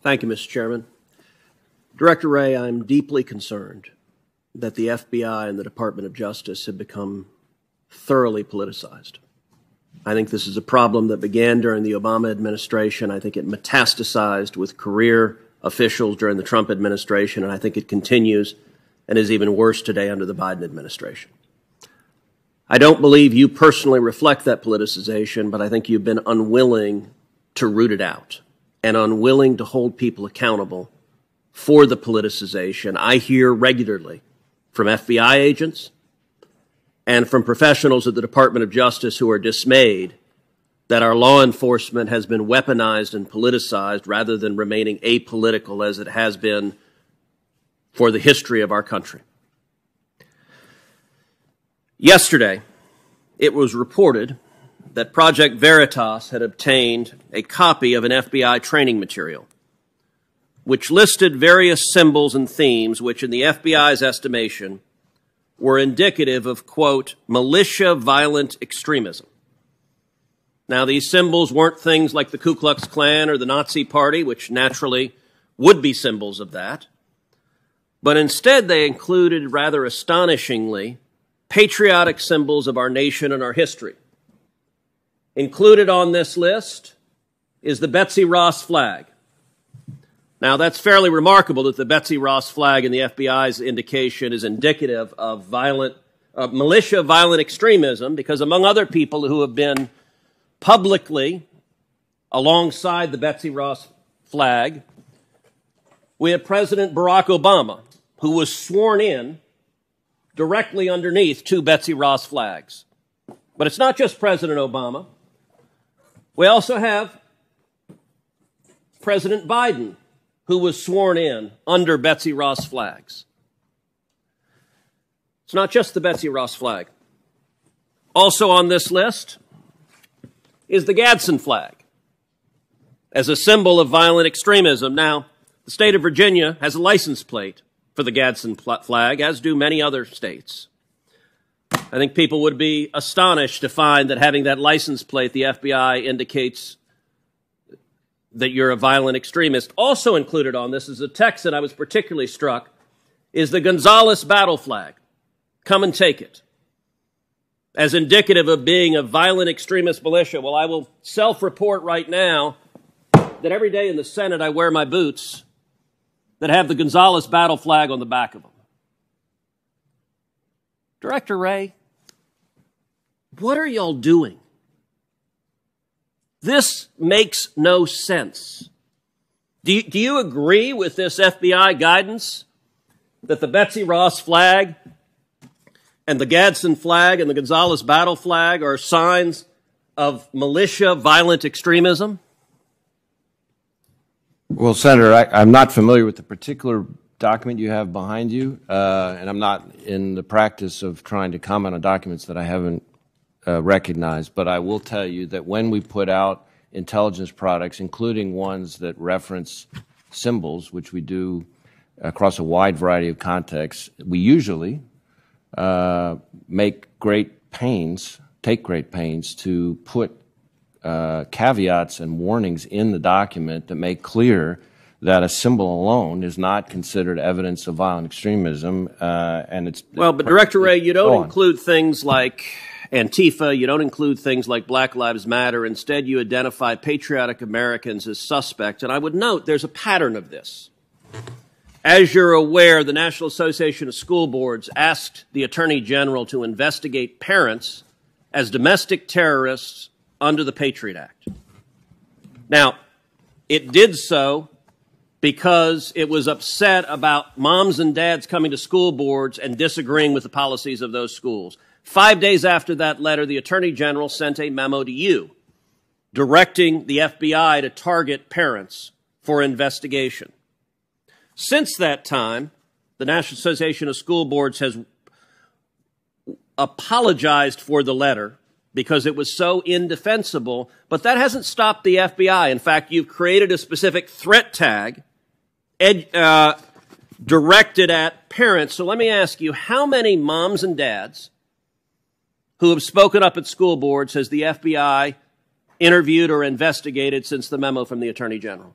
Thank you, Mr. Chairman. Director Wray, I'm deeply concerned that the FBI and the Department of Justice have become thoroughly politicized. I think this is a problem that began during the Obama administration. I think it metastasized with career officials during the Trump administration, and I think it continues and is even worse today under the Biden administration. I don't believe you personally reflect that politicization, but I think you've been unwilling to root it out and unwilling to hold people accountable for the politicization. I hear regularly from FBI agents and from professionals at the Department of Justice who are dismayed that our law enforcement has been weaponized and politicized rather than remaining apolitical as it has been for the history of our country. Yesterday, it was reported that Project Veritas had obtained a copy of an FBI training material which listed various symbols and themes which, in the FBI's estimation, were indicative of, quote, militia violent extremism. Now, these symbols weren't things like the Ku Klux Klan or the Nazi Party, which naturally would be symbols of that, but instead they included, rather astonishingly, patriotic symbols of our nation and our history. Included on this list is the Betsy Ross flag. Now, that's fairly remarkable that the Betsy Ross flag in the FBI's indication is indicative of militia violent extremism, because among other people who have been publicly alongside the Betsy Ross flag, we have President Barack Obama, who was sworn in directly underneath two Betsy Ross flags. But it's not just President Obama. We also have President Biden, who was sworn in under Betsy Ross flags. It's not just the Betsy Ross flag. Also on this list is the Gadsden flag as a symbol of violent extremism. Now, the state of Virginia has a license plate for the Gadsden flag, as do many other states. I think people would be astonished to find that having that license plate, the FBI indicates that you're a violent extremist. Also included on this is a text that I was particularly struck, is the Gonzales battle flag. Come and take it. As indicative of being a violent extremist militia. Well, I will self-report right now that every day in the Senate I wear my boots that have the Gonzales battle flag on the back of them. Director Wray, what are y'all doing? This makes no sense. Do you agree with this FBI guidance that the Betsy Ross flag and the Gadsden flag and the Gonzales battle flag are signs of militia violent extremism? Well, Senator, I'm not familiar with the particular document you have behind you, and I'm not in the practice of trying to comment on documents that I haven't recognized, but I will tell you that when we put out intelligence products, including ones that reference symbols, which we do across a wide variety of contexts, we usually take great pains to put caveats and warnings in the document that make clear that a symbol alone is not considered evidence of violent extremism, and it's... Well, but Director Wray, you don't include things like Antifa, you don't include things like Black Lives Matter. Instead, you identify patriotic Americans as suspects, and I would note there's a pattern of this. As you're aware, the National Association of School Boards asked the Attorney General to investigate parents as domestic terrorists under the Patriot Act. Now, it did so because it was upset about moms and dads coming to school boards and disagreeing with the policies of those schools. 5 days after that letter, the Attorney General sent a memo to you directing the FBI to target parents for investigation. Since that time, the National Association of School Boards has apologized for the letter because it was so indefensible, but that hasn't stopped the FBI. In fact, you've created a specific threat tag directed at parents. So let me ask you, how many moms and dads who have spoken up at school boards has the FBI interviewed or investigated since the memo from the Attorney General?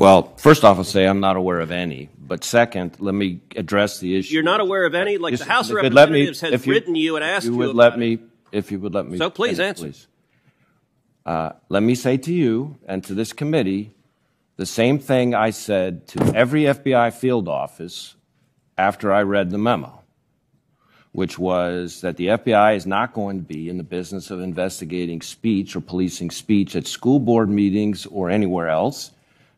Well, first off, I'll say I'm not aware of any. But second, let me address the issue. You're not aware of any? Like Yes, the House of if you'd let me- Representatives has if you- written you and asked you you would about let it. me, If you would let me. So please finish, answer. Please. Let me say to you and to this committee the same thing I said to every FBI field office after I read the memo, which was that the FBI is not going to be in the business of investigating speech or policing speech at school board meetings or anywhere else,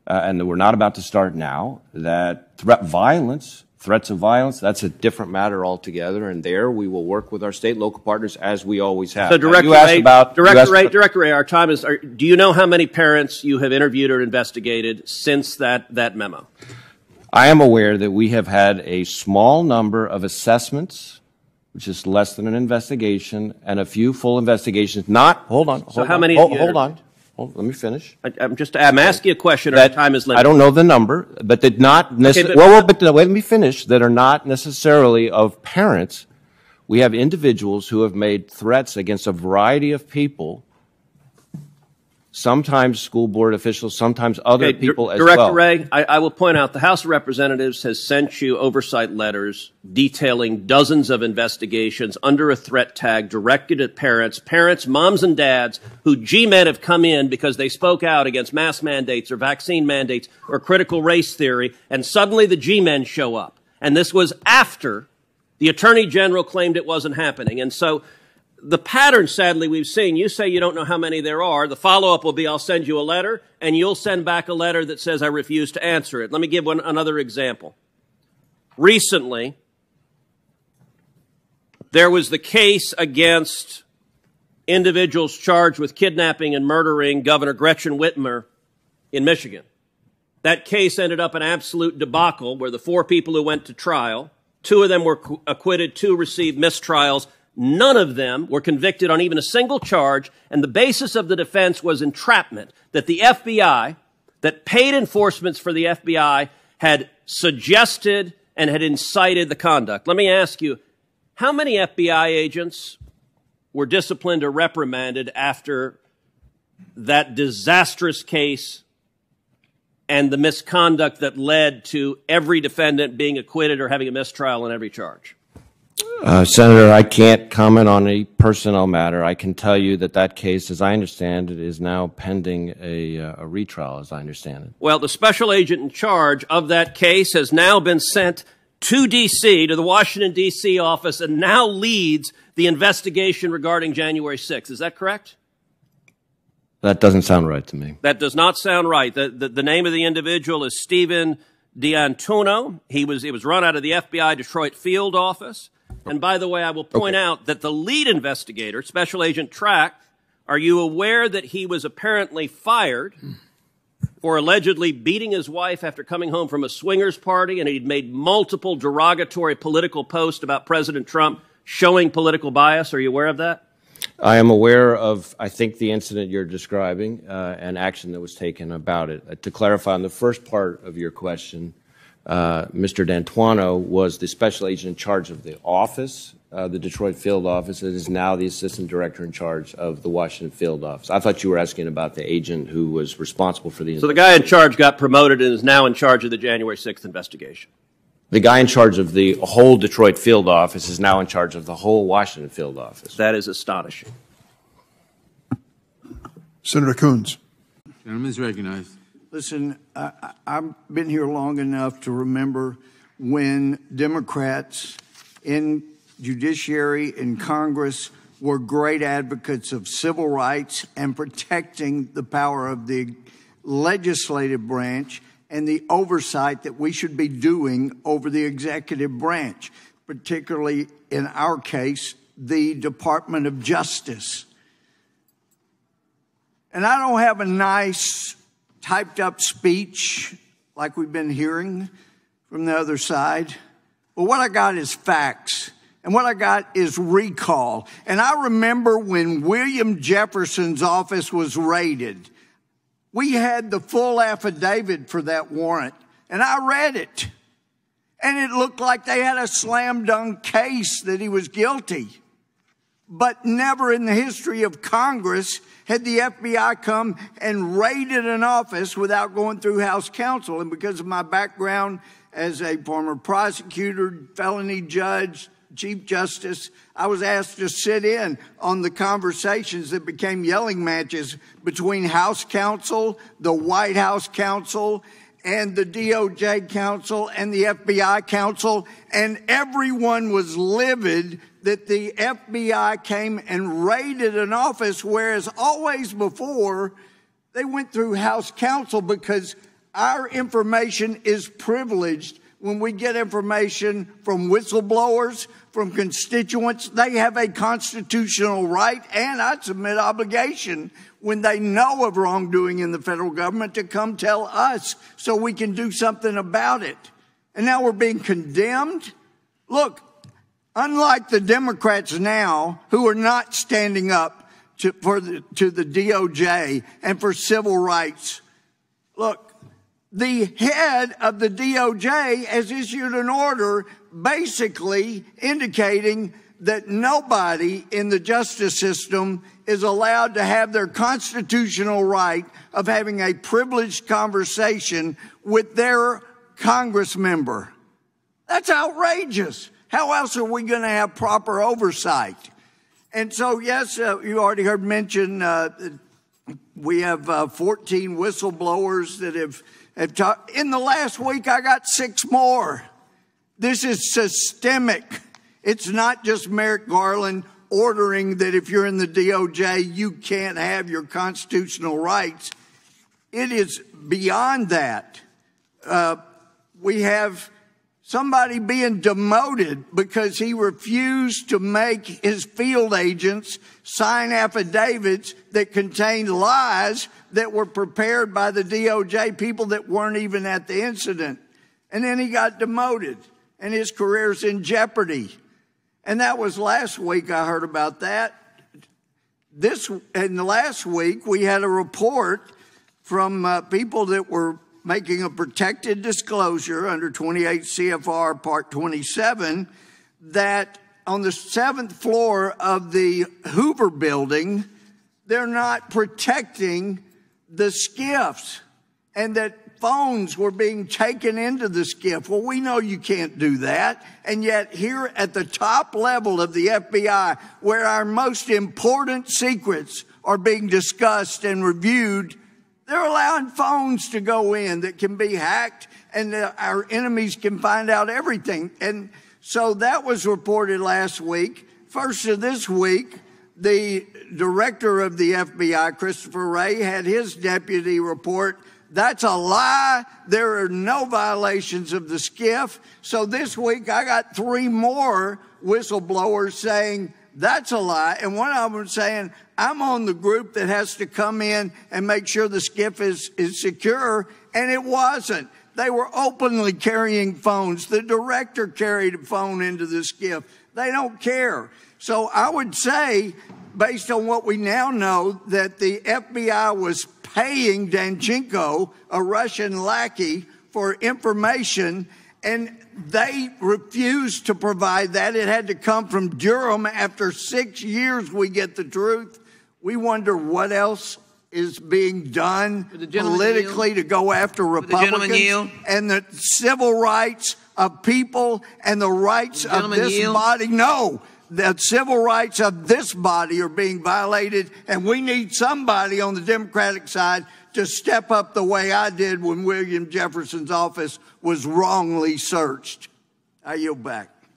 and that we're not about to start now, that threats of violence, that's a different matter altogether, and there we will work with our state and local partners as we always have. So, Director Ray, our time is, do you know how many parents you have interviewed or investigated since that memo? I am aware that we have had a small number of assessments, which is less than an investigation, and a few full investigations. Hold on. Let me finish. I'm asking a question. Our time is limited. I don't know the number, but that not necessarily. Let me finish. That are not necessarily of parents. We have individuals who have made threats against a variety of people. Sometimes school board officials, sometimes other people as well. Director Ray, I will point out the House of Representatives has sent you oversight letters detailing dozens of investigations under a threat tag directed at parents, moms and dads, who G-men have come in because they spoke out against mask mandates or vaccine mandates or critical race theory, and suddenly the G-men show up. And this was after the Attorney General claimed it wasn't happening. And so the pattern, sadly, we've seen, you say you don't know how many there are. The follow-up will be I'll send you a letter, and you'll send back a letter that says I refuse to answer it. Let me give another example. Recently, there was the case against individuals charged with kidnapping and murdering Governor Gretchen Whitmer in Michigan. That case ended up an absolute debacle where the 4 people who went to trial, 2 of them were acquitted, 2 received mistrials. None of them were convicted on even a single charge, and the basis of the defense was entrapment, that the FBI, that paid enforcements for the FBI, had suggested and had incited the conduct. Let me ask you, how many FBI agents were disciplined or reprimanded after that disastrous case and the misconduct that led to every defendant being acquitted or having a mistrial on every charge? Senator, I can't comment on a personnel matter. I can tell you that that case, as I understand it, is now pending a retrial, as I understand it. Well, the special agent in charge of that case has now been sent to D.C., to the Washington, D.C. office, and now leads the investigation regarding January 6th. Is that correct? That doesn't sound right to me. That does not sound right. The name of the individual is Stephen D'Antuono. It was run out of the FBI Detroit field office. And by the way, I will point out that the lead investigator, Special Agent Track, are you aware that he was apparently fired for allegedly beating his wife after coming home from a swingers party, and he'd made multiple derogatory political posts about President Trump showing political bias? Are you aware of that? I am aware of, I think, the incident you're describing and action that was taken about it. To clarify on the first part of your question, Mr. D'Antuono was the special agent in charge of the office, the Detroit field office, and is now the assistant director in charge of the Washington field office. I thought you were asking about the agent who was responsible for the. So the guy in charge got promoted and is now in charge of the January 6th investigation. The guy in charge of the whole Detroit field office is now in charge of the whole Washington field office. That is astonishing. Senator Cruz. Gentleman is recognized. Listen, I've been here long enough to remember when Democrats in judiciary and Congress were great advocates of civil rights and protecting the power of the legislative branch and the oversight that we should be doing over the executive branch, particularly in our case, the Department of Justice. And I don't have a nice typed up speech like we've been hearing from the other side. But what I got is facts. And what I got is recall. And I remember when William Jefferson's office was raided, we had the full affidavit for that warrant. And I read it. And it looked like they had a slam dunk case that he was guilty. But never in the history of Congress had the FBI come and raided an office without going through House counsel. And because of my background as a former prosecutor, felony judge, Chief Justice, I was asked to sit in on the conversations that became yelling matches between House counsel, the White House counsel, and the DOJ counsel and the FBI counsel, and everyone was livid that the FBI came and raided an office, whereas always before they went through House counsel, because our information is privileged. When we get information from whistleblowers, from constituents, they have a constitutional right, and I'd submit obligation, when they know of wrongdoing in the federal government, to come tell us so we can do something about it. And now we're being condemned. Look, unlike the Democrats now, who are not standing up to the DOJ and for civil rights, look, the head of the DOJ has issued an order basically indicating that nobody in the justice system is allowed to have their constitutional right of having a privileged conversation with their Congress member. That's outrageous. How else are we going to have proper oversight? And so, yes, you already heard mention we have 14 whistleblowers that have talked. In the last week, I got 6 more. This is systemic. It's not just Merrick Garland ordering that if you're in the DOJ, you can't have your constitutional rights. It is beyond that. We have somebody being demoted because he refused to make his field agents sign affidavits that contained lies that were prepared by the DOJ, people that weren't even at the incident. And then he got demoted, and his career's in jeopardy. And that was last week I heard about that. In the last week, we had a report from people that were making a protected disclosure under 28 CFR Part 27 that on the 7th floor of the Hoover building, they're not protecting the SCIFs, and that phones were being taken into the SCIF. Well, we know you can't do that. And yet here at the top level of the FBI, where our most important secrets are being discussed and reviewed, they're allowing phones to go in that can be hacked, and our enemies can find out everything. And so that was reported last week. First of this week, the director of the FBI, Christopher Wray, had his deputy report, that's a lie. There are no violations of the SCIF. So this week, I got 3 more whistleblowers saying, that's a lie. And one of them saying, I'm on the group that has to come in and make sure the SCIF is secure. And it wasn't. They were openly carrying phones. The director carried a phone into the SCIF. They don't care. So I would say, based on what we now know, that the FBI was paying Danchenko, a Russian lackey, for information, and they refused to provide that. It had to come from Durham. After 6 years, we get the truth. We wonder what else is being done politically to go after Republicans and the civil rights of people and the rights of this body. No, the civil rights of this body are being violated, and we need somebody on the Democratic side to step up the way I did when William Jefferson's office was wrongly searched. I yield back.